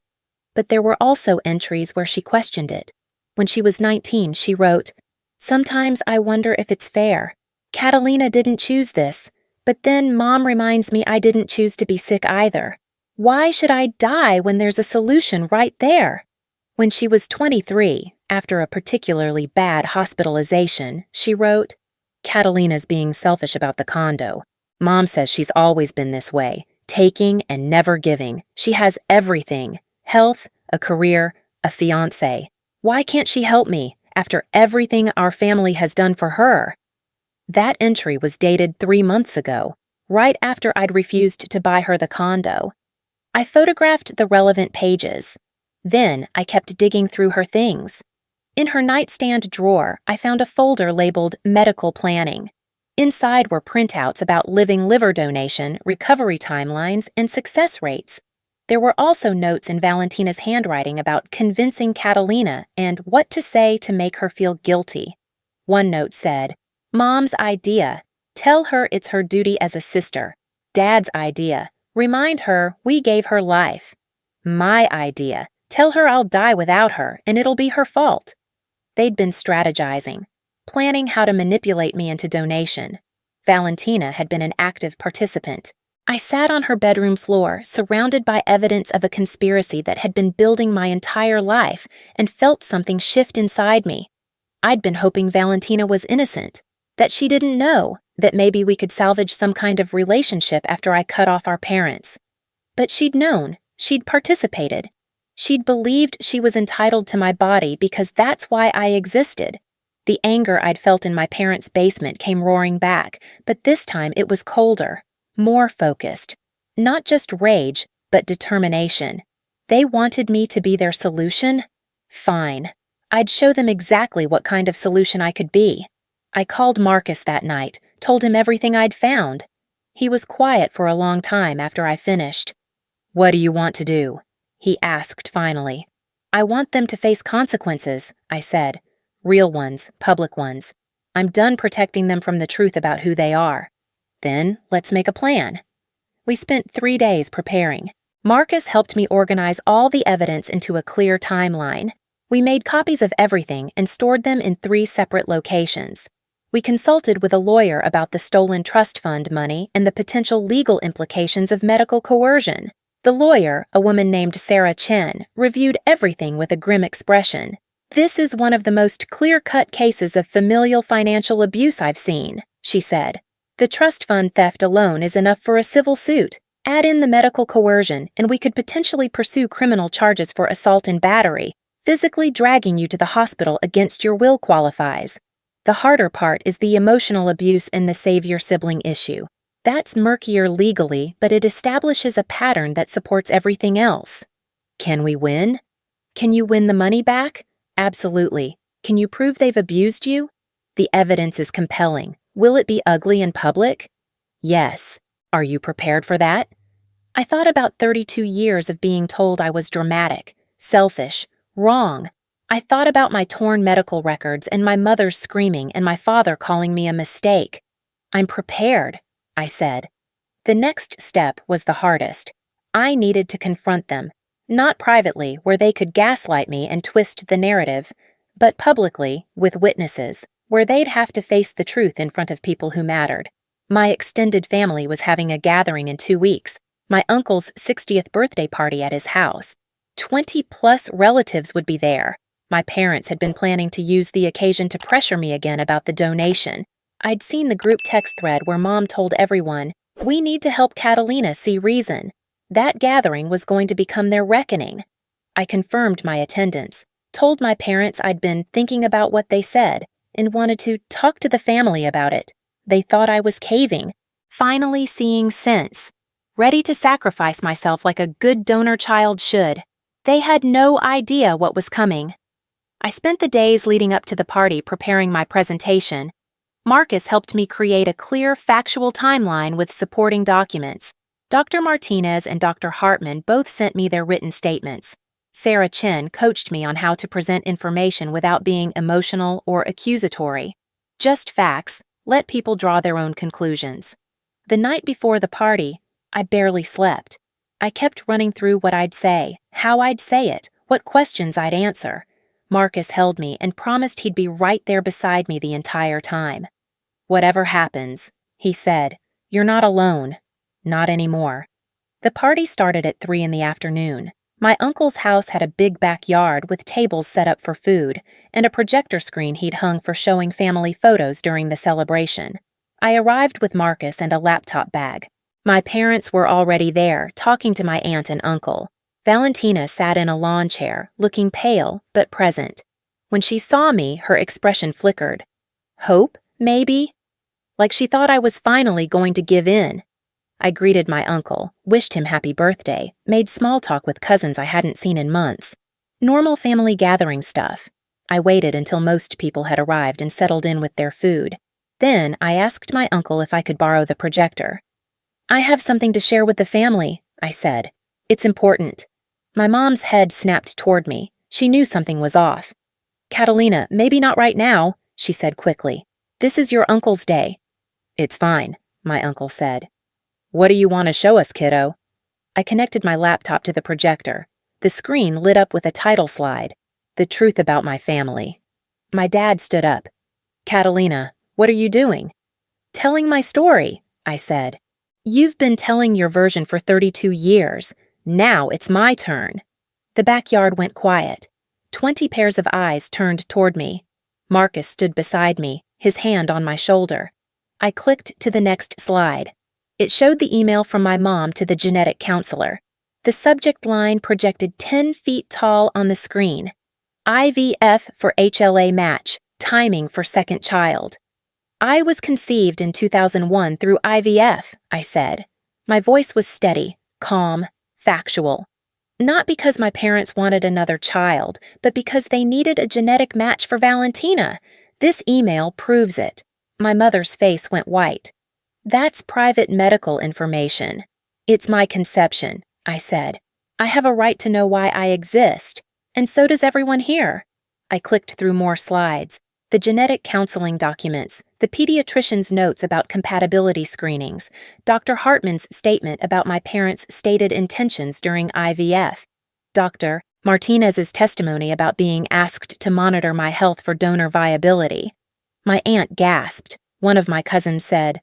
Speaker 1: But there were also entries where she questioned it. When she was 19, she wrote, "Sometimes I wonder if it's fair. Catalina didn't choose this, but then Mom reminds me I didn't choose to be sick either. Why should I die when there's a solution right there?" When she was 23, after a particularly bad hospitalization, she wrote, "Catalina's being selfish about the condo. Mom says she's always been this way, taking and never giving. She has everything, health, a career, a fiancé. Why can't she help me after everything our family has done for her?" That entry was dated 3 months ago, right after I'd refused to buy her the condo. I photographed the relevant pages. Then I kept digging through her things. In her nightstand drawer, I found a folder labeled Medical Planning. Inside were printouts about living liver donation, recovery timelines, and success rates. There were also notes in Valentina's handwriting about convincing Catalina and what to say to make her feel guilty. One note said, "Mom's idea. Tell her it's her duty as a sister. Dad's idea. Remind her we gave her life. My idea. Tell her I'll die without her and it'll be her fault." They'd been strategizing, planning how to manipulate me into donation. Valentina had been an active participant. I sat on her bedroom floor, surrounded by evidence of a conspiracy that had been building my entire life, and felt something shift inside me. I'd been hoping Valentina was innocent, that she didn't know, that maybe we could salvage some kind of relationship after I cut off our parents. But she'd known, she'd participated. She'd believed she was entitled to my body because that's why I existed. The anger I'd felt in my parents' basement came roaring back, but this time it was colder, more focused. Not just rage, but determination. They wanted me to be their solution? Fine. I'd show them exactly what kind of solution I could be. I called Marcus that night, told him everything I'd found. He was quiet for a long time after I finished. "What do you want to do?" he asked finally. "I want them to face consequences," I said. "Real ones, public ones. I'm done protecting them from the truth about who they are." "Then let's make a plan." We spent 3 days preparing. Marcus helped me organize all the evidence into a clear timeline. We made copies of everything and stored them in 3 separate locations. We consulted with a lawyer about the stolen trust fund money and the potential legal implications of medical coercion. The lawyer, a woman named Sarah Chen, reviewed everything with a grim expression. "This is one of the most clear-cut cases of familial financial abuse I've seen," she said. "The trust fund theft alone is enough for a civil suit. Add in the medical coercion, and we could potentially pursue criminal charges for assault and battery. Physically dragging you to the hospital against your will qualifies. The harder part is the emotional abuse and the savior-sibling issue. That's murkier legally, but it establishes a pattern that supports everything else." "Can we win?" "Can you win the money back?" "Absolutely. Can you prove they've abused you?" "The evidence is compelling. Will it be ugly in public?" "Yes. Are you prepared for that?" I thought about 32 years of being told I was dramatic, selfish, wrong. I thought about my torn medical records and my mother's screaming and my father calling me a mistake. "I'm prepared," I said. The next step was the hardest. I needed to confront them, not privately where they could gaslight me and twist the narrative, but publicly, with witnesses, where they'd have to face the truth in front of people who mattered. My extended family was having a gathering in 2 weeks, my uncle's 60th birthday party at his house. 20-plus relatives would be there. My parents had been planning to use the occasion to pressure me again about the donation. I'd seen the group text thread where Mom told everyone, "We need to help Catalina see reason." That gathering was going to become their reckoning. I confirmed my attendance, told my parents I'd been thinking about what they said, and wanted to talk to the family about it. They thought I was caving, finally seeing sense, ready to sacrifice myself like a good donor child should. They had no idea what was coming. I spent the days leading up to the party preparing my presentation. Marcus helped me create a clear, factual timeline with supporting documents. Dr. Martinez and Dr. Hartman both sent me their written statements. Sarah Chen, coached me on how to present information without being emotional or accusatory. Just facts, let people draw their own conclusions. The night before the party, I barely slept. I kept running through what I'd say, how I'd say it, what questions I'd answer. Marcus held me and promised he'd be right there beside me the entire time. "Whatever happens," he said, "you're not alone. Not anymore." The party started at 3 in the afternoon. My uncle's house had a big backyard with tables set up for food and a projector screen he'd hung for showing family photos during the celebration. I arrived with Marcus and a laptop bag. My parents were already there, talking to my aunt and uncle. Valentina sat in a lawn chair, looking pale but present. When she saw me, her expression flickered. Hope, maybe? Like she thought I was finally going to give in. I greeted my uncle, wished him happy birthday, made small talk with cousins I hadn't seen in months. Normal family gathering stuff. I waited until most people had arrived and settled in with their food. Then I asked my uncle if I could borrow the projector. "I have something to share with the family," I said. "It's important." My mom's head snapped toward me. She knew something was off. "Catalina, maybe not right now," she said quickly. "This is your uncle's day." "It's fine," my uncle said. "What do you want to show us, kiddo?" I connected my laptop to the projector. The screen lit up with a title slide, "The Truth About My Family." My dad stood up. "Catalina, what are you doing?" "Telling my story," I said. "You've been telling your version for 32 years. Now it's my turn." The backyard went quiet. 20 pairs of eyes turned toward me. Marcus stood beside me, his hand on my shoulder. I clicked to the next slide. It showed the email from my mom to the genetic counselor. The subject line projected 10 feet tall on the screen. IVF for HLA match, timing for second child. "I was conceived in 2001 through IVF," I said. My voice was steady, calm, factual. Not because my parents wanted another child, but because they needed a genetic match for Valentina. This email proves it. My mother's face went white. "That's private medical information." "It's my conception," I said. "I have a right to know why I exist, and so does everyone here." I clicked through more slides. The genetic counseling documents, the pediatrician's notes about compatibility screenings, Dr. Hartman's statement about my parents' stated intentions during IVF, Dr. Martinez's testimony about being asked to monitor my health for donor viability. My aunt gasped. One of my cousins said,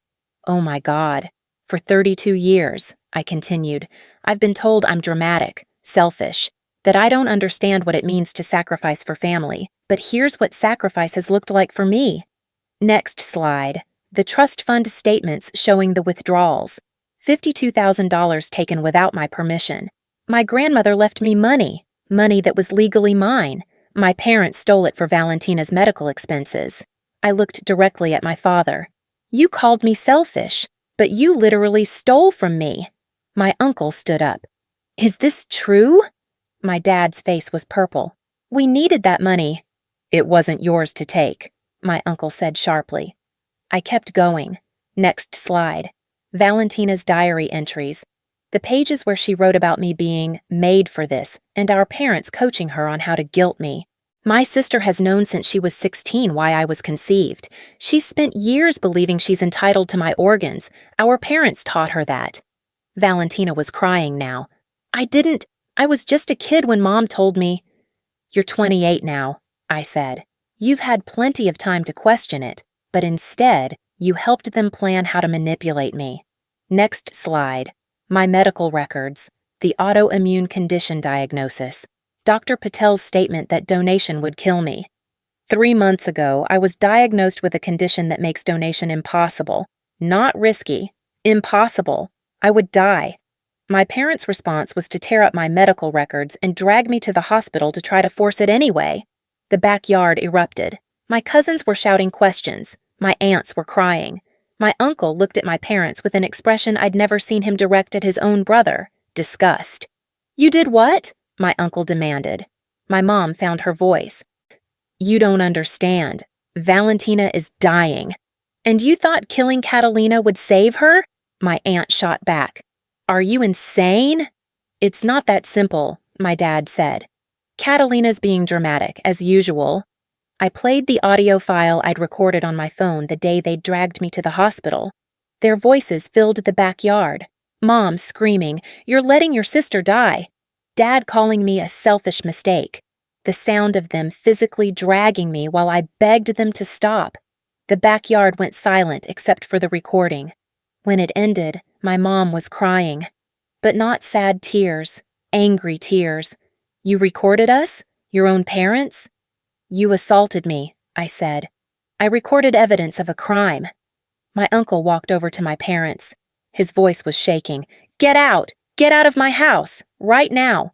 Speaker 1: "Oh my God." "For 32 years, I continued, I've been told I'm dramatic, selfish, that I don't understand what it means to sacrifice for family, but here's what sacrifice has looked like for me." Next slide. The trust fund statements showing the withdrawals. $52,000 taken without my permission. My grandmother left me money that was legally mine. My parents stole it for Valentina's medical expenses. I looked directly at my father. "You called me selfish, but you literally stole from me." My uncle stood up. "Is this true?" My dad's face was purple. "We needed that money." "It wasn't yours to take," my uncle said sharply. I kept going. Next slide. Valentina's diary entries. The pages where she wrote about me being made for this and our parents coaching her on how to guilt me. My sister has known since she was 16 why I was conceived. She's spent years believing she's entitled to my organs. Our parents taught her that. Valentina was crying now. I was just a kid when Mom told me." "You're 28 now," I said. "You've had plenty of time to question it, but instead, you helped them plan how to manipulate me." Next slide. My medical records. The autoimmune condition diagnosis. Dr. Patel's statement that donation would kill me. 3 months ago, I was diagnosed with a condition that makes donation impossible. Not risky. Impossible. I would die. My parents' response was to tear up my medical records and drag me to the hospital to try to force it anyway. The backyard erupted. My cousins were shouting questions. My aunts were crying. My uncle looked at my parents with an expression I'd never seen him direct at his own brother, disgust. "You did what?" my uncle demanded. My mom found her voice. "You don't understand. Valentina is dying." "And you thought killing Catalina would save her?" my aunt shot back. "Are you insane?" "It's not that simple," my dad said. Catalina's being dramatic, as usual. I played the audio file I'd recorded on my phone the day they'd dragged me to the hospital. Their voices filled the backyard. Mom screaming, "You're letting your sister die." Dad calling me a selfish mistake. The sound of them physically dragging me while I begged them to stop. The backyard went silent except for the recording. When it ended, my mom was crying. But not sad tears, angry tears. "You recorded us? Your own parents?" "You assaulted me," I said. "I recorded evidence of a crime." My uncle walked over to my parents. His voice was shaking. "Get out! Get out of my house! Right now!"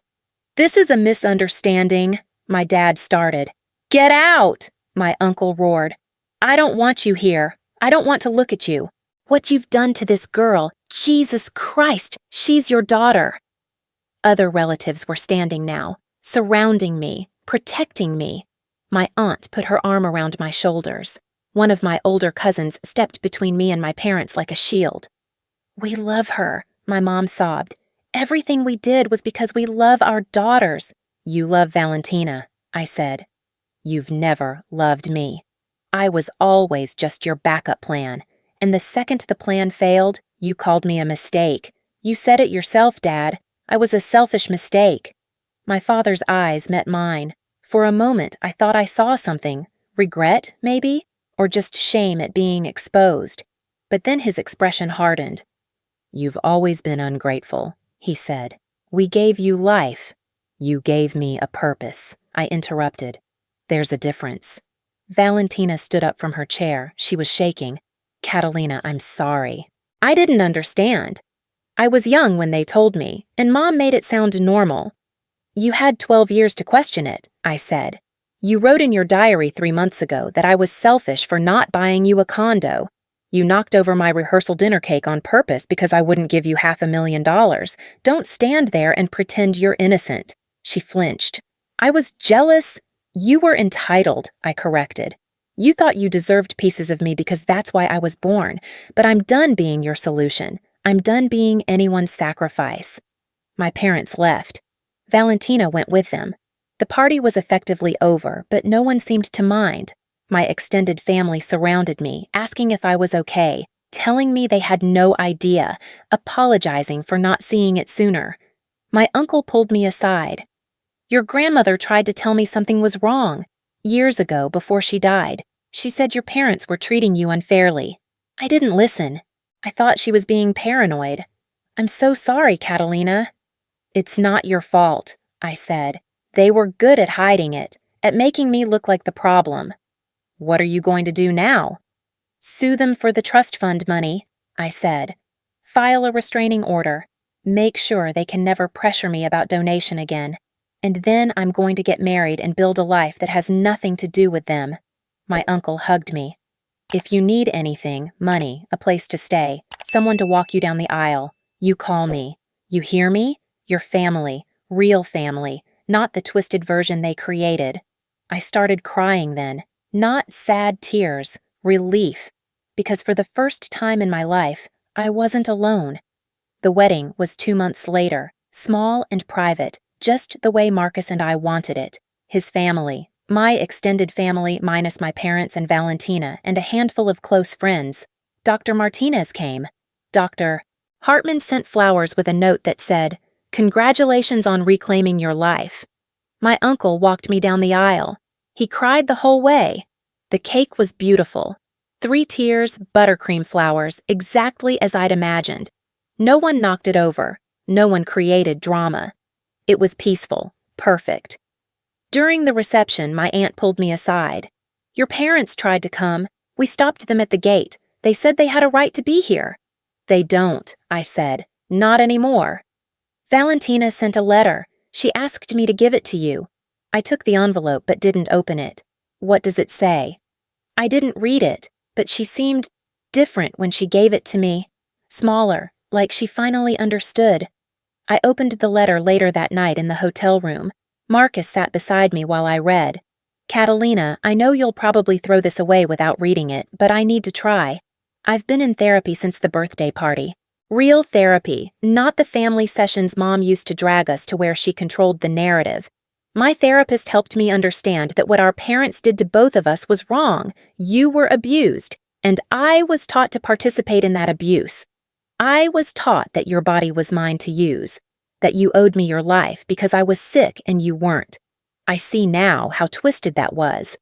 Speaker 1: "This is a misunderstanding," my dad started. "Get out!" my uncle roared. "I don't want you here. I don't want to look at you. What you've done to this girl, Jesus Christ, she's your daughter." Other relatives were standing now, surrounding me, protecting me. My aunt put her arm around my shoulders. One of my older cousins stepped between me and my parents like a shield. "We love her," my mom sobbed. "Everything we did was because we love our daughters." "You love Valentina," I said. "You've never loved me. I was always just your backup plan. And the second the plan failed, you called me a mistake. You said it yourself, Dad. I was a selfish mistake." My father's eyes met mine. For a moment, I thought I saw something. Regret, maybe? Or just shame at being exposed. But then his expression hardened. "You've always been ungrateful," he said. "We gave you life. You gave me a purpose." I interrupted. "There's a difference." Valentina stood up from her chair. She was shaking. "Catalina, I'm sorry. I didn't understand. I was young when they told me, and Mom made it sound normal." "You had 12 years to question it," I said. "You wrote in your diary 3 months ago that I was selfish for not buying you a condo. You knocked over my rehearsal dinner cake on purpose because I wouldn't give you $500,000. Don't stand there and pretend you're innocent." She flinched. "I was jealous." "You were entitled," I corrected. "You thought you deserved pieces of me because that's why I was born. But I'm done being your solution. I'm done being anyone's sacrifice." My parents left. Valentina went with them. The party was effectively over, but no one seemed to mind. My extended family surrounded me, asking if I was okay, telling me they had no idea, apologizing for not seeing it sooner. My uncle pulled me aside. "Your grandmother tried to tell me something was wrong. Years ago, before she died, she said your parents were treating you unfairly. I didn't listen. I thought she was being paranoid. I'm so sorry, Catalina." "It's not your fault," I said. "They were good at hiding it, at making me look like the problem." "What are you going to do now?" "Sue them for the trust fund money," I said. "File a restraining order. Make sure they can never pressure me about donation again. And then I'm going to get married and build a life that has nothing to do with them." My uncle hugged me. "If you need anything, money, a place to stay, someone to walk you down the aisle, you call me. You hear me? Your family, real family, not the twisted version they created." I started crying then. Not sad tears, relief. Because for the first time in my life, I wasn't alone. The wedding was 2 months later, small and private, just the way Marcus and I wanted it. His family, my extended family minus my parents and Valentina, and a handful of close friends. Dr. Martinez came. Dr. Hartman sent flowers with a note that said, "Congratulations on reclaiming your life." My uncle walked me down the aisle. He cried the whole way. The cake was beautiful. 3 tiers, buttercream flowers, exactly as I'd imagined. No one knocked it over. No one created drama. It was peaceful, perfect. During the reception, my aunt pulled me aside. "Your parents tried to come. We stopped them at the gate. They said they had a right to be here." "They don't," I said. "Not anymore." "Valentina sent a letter. She asked me to give it to you." I took the envelope but didn't open it. "What does it say?" I didn't read it, but she seemed different when she gave it to me. Smaller, like she finally understood. I opened the letter later that night in the hotel room. Marcus sat beside me while I read. "Catalina, I know you'll probably throw this away without reading it, but I need to try. I've been in therapy since the birthday party. Real therapy, not the family sessions Mom used to drag us to where she controlled the narrative. My therapist helped me understand that what our parents did to both of us was wrong. You were abused, and I was taught to participate in that abuse. I was taught that your body was mine to use, that you owed me your life because I was sick and you weren't. I see now how twisted that was.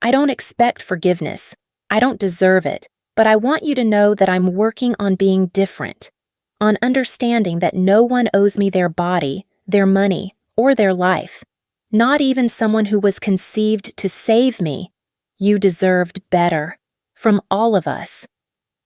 Speaker 1: I don't expect forgiveness. I don't deserve it, but I want you to know that I'm working on being different, on understanding that no one owes me their body, their money, or their life. Not even someone who was conceived to save me. You deserved better. From all of us.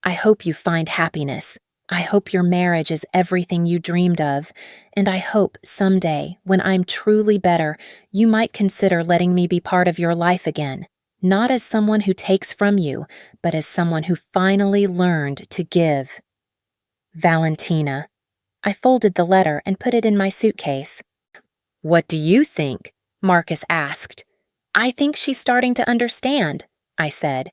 Speaker 1: I hope you find happiness. I hope your marriage is everything you dreamed of, and I hope someday, when I'm truly better, you might consider letting me be part of your life again, not as someone who takes from you, but as someone who finally learned to give. Valentina. I folded the letter and put it in my suitcase. What do you think? Marcus asked. I think she's starting to understand, I said.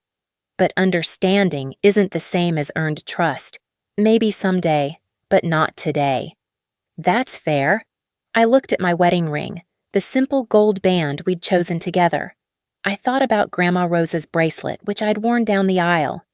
Speaker 1: But understanding isn't the same as earned trust. Maybe someday, but not today. That's fair. I looked at my wedding ring, the simple gold band we'd chosen together. I thought about Grandma Rosa's bracelet, which I'd worn down the aisle.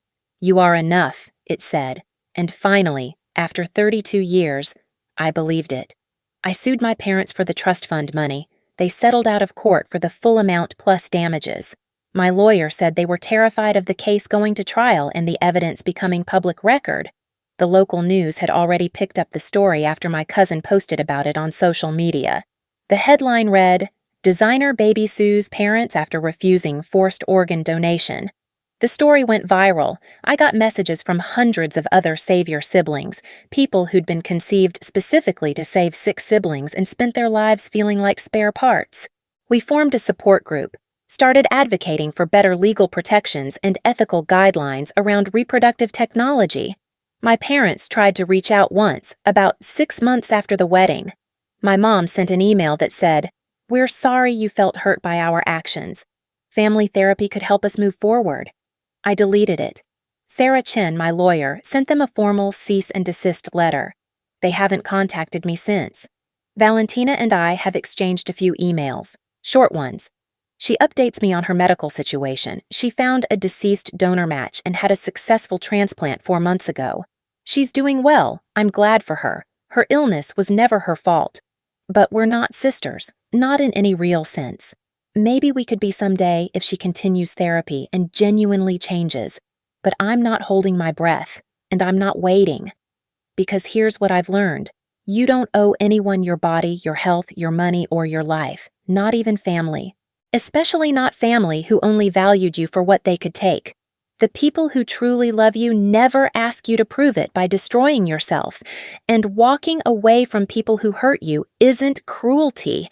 Speaker 1: You are enough, it said, and finally, after 32 years, I believed it. I sued my parents for the trust fund money. They settled out of court for the full amount plus damages. My lawyer said they were terrified of the case going to trial and the evidence becoming public record. The local news had already picked up the story after my cousin posted about it on social media. The headline read, "Designer Baby Sues Parents After Refusing Forced Organ Donation." The story went viral. I got messages from hundreds of other Save Your siblings, people who'd been conceived specifically to save sick siblings and spent their lives feeling like spare parts. We formed a support group, started advocating for better legal protections and ethical guidelines around reproductive technology. My parents tried to reach out once, about 6 months after the wedding. My mom sent an email that said, "We're sorry you felt hurt by our actions. Family therapy could help us move forward." I deleted it. Sarah Chin, my lawyer, sent them a formal cease and desist letter. They haven't contacted me since. Valentina and I have exchanged a few emails, short ones. She updates me on her medical situation. She found a deceased donor match and had a successful transplant 4 months ago. She's doing well. I'm glad for her. Her illness was never her fault. But we're not sisters, not in any real sense. Maybe we could be someday if she continues therapy and genuinely changes. But I'm not holding my breath, and I'm not waiting. Because here's what I've learned. You don't owe anyone your body, your health, your money, or your life, not even family. Especially not family who only valued you for what they could take. The people who truly love you never ask you to prove it by destroying yourself, and walking away from people who hurt you isn't cruelty,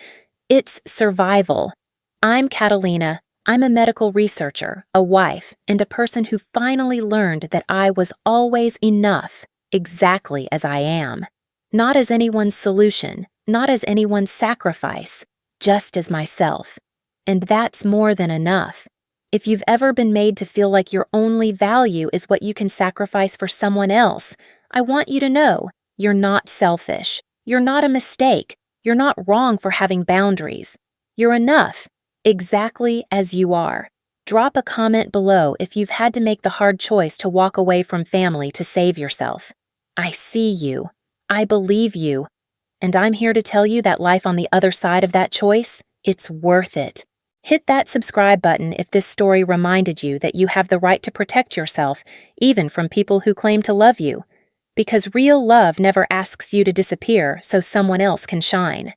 Speaker 1: it's survival. I'm Catalina. I'm a medical researcher, a wife, and a person who finally learned that I was always enough, exactly as I am. Not as anyone's solution, not as anyone's sacrifice, just as myself. And that's more than enough. If you've ever been made to feel like your only value is what you can sacrifice for someone else, I want you to know you're not selfish. You're not a mistake. You're not wrong for having boundaries. You're enough, exactly as you are. Drop a comment below if you've had to make the hard choice to walk away from family to save yourself. I see you. I believe you. And I'm here to tell you that life on the other side of that choice, it's worth it. Hit that subscribe button if this story reminded you that you have the right to protect yourself, even from people who claim to love you. Because real love never asks you to disappear so someone else can shine.